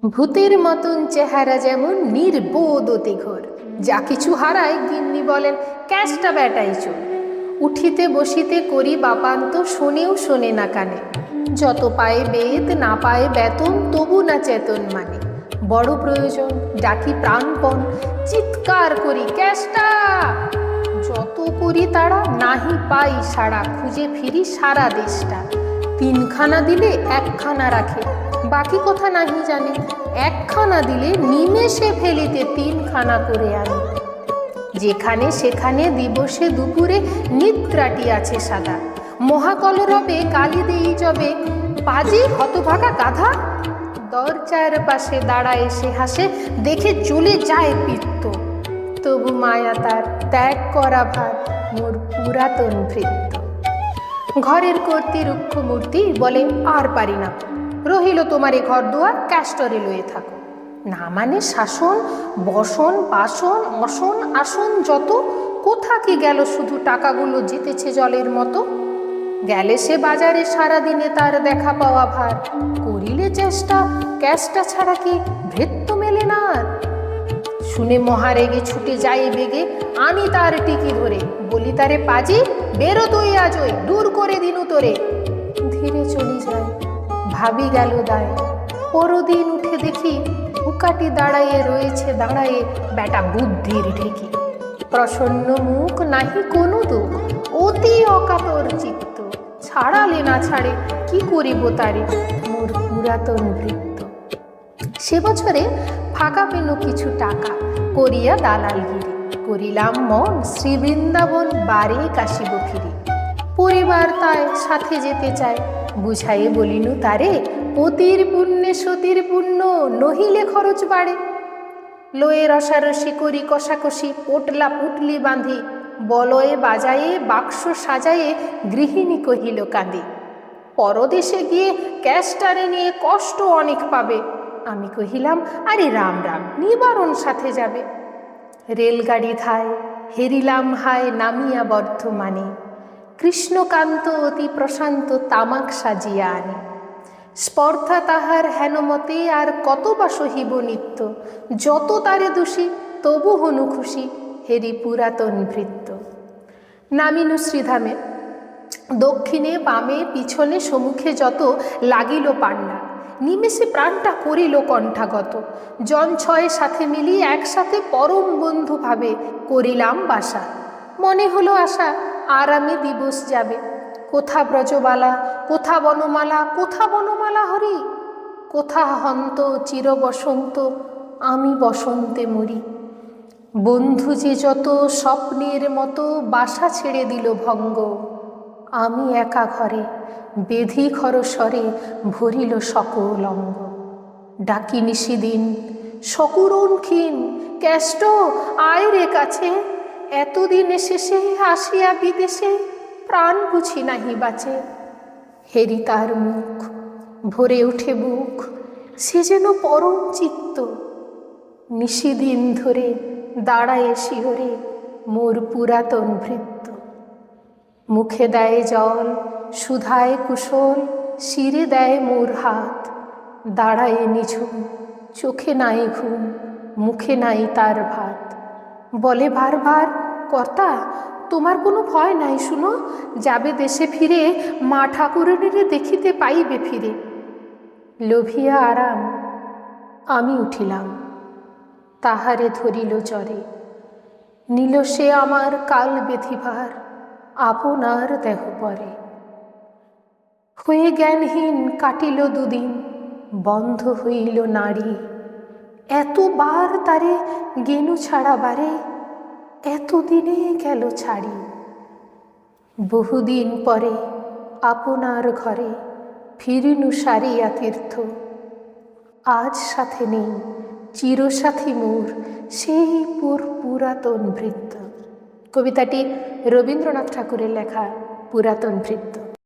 ভূতের মতন চেহারা যেমন নির্বোধ অতি ঘোর, যা কিছু হারায় গিন্নি বলেন ক্যাশটা বেটাই চোর। উঠিতে বসিতে করি বাপান্ত, শোনেও শোনে না কানে। যত পায়ে বেদ না পায়ে বেতন, তবু না চেতন মানে। বড় প্রয়োজন ডাকি প্রাণপণ, চিৎকার করি ক্যাশটা। যত করি তারা নাহি পাই সারা, খুঁজে ফিরি সারা দেশটা। তিনখানা দিলে একখানা রাখে, বাকি কথা নাহি জানে। একখানা দিলে নিমেষে ফেলিতে তিনখানা করে আনে। যেখানে সেখানে দিবসে দুপুরে নিদ্রাটি আছে সাদা। মহাকলরবে গালি দেই যবে, পাজি হতভাগা গাধা। দরজার পাশে দাঁড়ায় সে হাসে, দেখে চলে যায় পিত্ত। তবু মায়া তার ত্যাগ করা ভার, মোর পুরাতন ভৃত্য। ঘরের কর্তী রুক্ষ মূর্তি বলে আর পারি না, রহিল তোমার এ ঘর দুয়ার, ক্যাস্টরে লয়ে থাকো। না মানে শাসন, বসন বাসন অসন আসন যত, কোথা কি গেল শুধু টাকাগুলো জিতেছে জলের মতো। গেলে সে বাজারে সারাদিনে তার দেখা পাওয়া ভার, করিলে চেষ্টা ক্যাশটা ছাড়া কি ভৃত্য মেলে না আর। শুনে মহারেগে ছুটে যাই বেগে, আনি তার টিকি ধরে, বলি তারে পাজি বেরো তুই আজই, দূর করে দিনু তোরে। ধীরে চলি যায়, ভাবি গেল দায়। পরদিন উঠে দেখি উকাটি দাঁড়াইয়ে রয়েছে দাঁড়ায়ে বেটা বুদ্ধির ঢেকি। প্রসন্ন মুখ নাহি কোনো দুঃখ, অতি অকাতর চিত্ত। ছাড়ালে না ছাড়ে কি করিব তারে, মোর পুরাতন ভৃত্য। সে বছরে ফাঁকা পেল কিছু টাকা, করিয়া দালালগিরি। করিলাম মন শ্রীবৃন্দাবন, বারে কাশিব ফিরি। পরিবার তাই সাথে যেতে চায়, বুঝাইয়ে বলিনু তারে, পতির পুণ্যে সতীর পুণ্য, নহিলে খরচ বাড়ে। লয়ে রসারসি করি কষাকষি, পোটলা পুটলি বাঁধি। বলয়ে বাজায়ে বাক্স সাজায়ে, গৃহিণী কহিল কাঁদি। পরদেশে গিয়ে ক্যাশটারে নিয়ে কষ্ট অনেক পাবে। আমি কহিলাম আরে রাম রাম, নিবারণ সাথে যাবে। রেলগাড়ি ধায় হেরিলাম হায়, নামিয়া বর্ধমানে। কৃষ্ণকান্ত অতি প্রশান্ত, তামাক সাজিয়া আনে। স্পর্ধা তাহার হেনমতে, আর কত বা সহিব নিত্য। যত তারে দোষী তবু হনু খুশি, হেরি পুরাতন ভৃত্য। নামিনু শ্রীধামে, দক্ষিণে বামে পিছনে সম্মুখে যত লাগিল পান্ডা। নিমেষে প্রাণটা করিল কণ্ঠাগত, জন ছয় সাথে মিলি একসাথে পরম বন্ধু ভাবে করিলাম বাসা। মনে হলো আশা আরামে দিবস যাবে। কোথা ব্রজবালা, কোথা বনমালা, কোথা বনমালা হরি। কোথা হন্ত চির বসন্ত, আমি বসন্তে মরি। বন্ধু যে যত স্বপ্নের মতো, বাসা ছেড়ে দিল ভঙ্গ। আমি একা ঘরে বেধি খরস্বরে, ভরিল সকল অঙ্গ। ডাকি নিশিদিন সকুরণ ক্ষীণ, ক্যাষ্ট আয় রে কাছে। এতদিন শেষে আসিয়া বিদেশে, প্রাণ বুঝি নাহি বাঁচে। হেরি তার মুখ, ভরে ওঠে বুক, সে যেন পরম চিত্ত। নিশিদিন ধরে দাঁড়ায় শিহরে, মোর পুরাতন ভৃত্য। মুখে দেয় জল সুধায় কুশল, শিরে দেয় মোর হাত। দাঁড়ায় নিঝুম, চোখে নাই ঘুম, মুখে নাই তার ভাত। বলে বারবার কর্তা তোমার কোনো ভয় নাই, শুনো যাবে দেশে ফিরে, মা ঠাকুরানীরে দেখিতে পাইবে ফিরে। লোভিয়া আরাম আমি উঠিলাম, তাহারে ধরিল চরে। নিল সে আমার কাল বেথিভার, আপনার দেহ পরে। হয়ে জ্ঞানহীন কাটিল দুদিন, বন্ধ হইল নাড়ি। এতবার তারে গেনু ছাড়া বারে, এতদিনে গেল ছাড়ি। বহুদিন পরে আপনার ঘরে, ফিরিনু সারিয়া তীর্থ। আজ সাথে নেই চিরসাথী মোর, সেই পুরাতন ভৃত্য। কবিতাটি রবীন্দ্রনাথ ঠাকুরের লেখা পুরাতন ভৃত্য।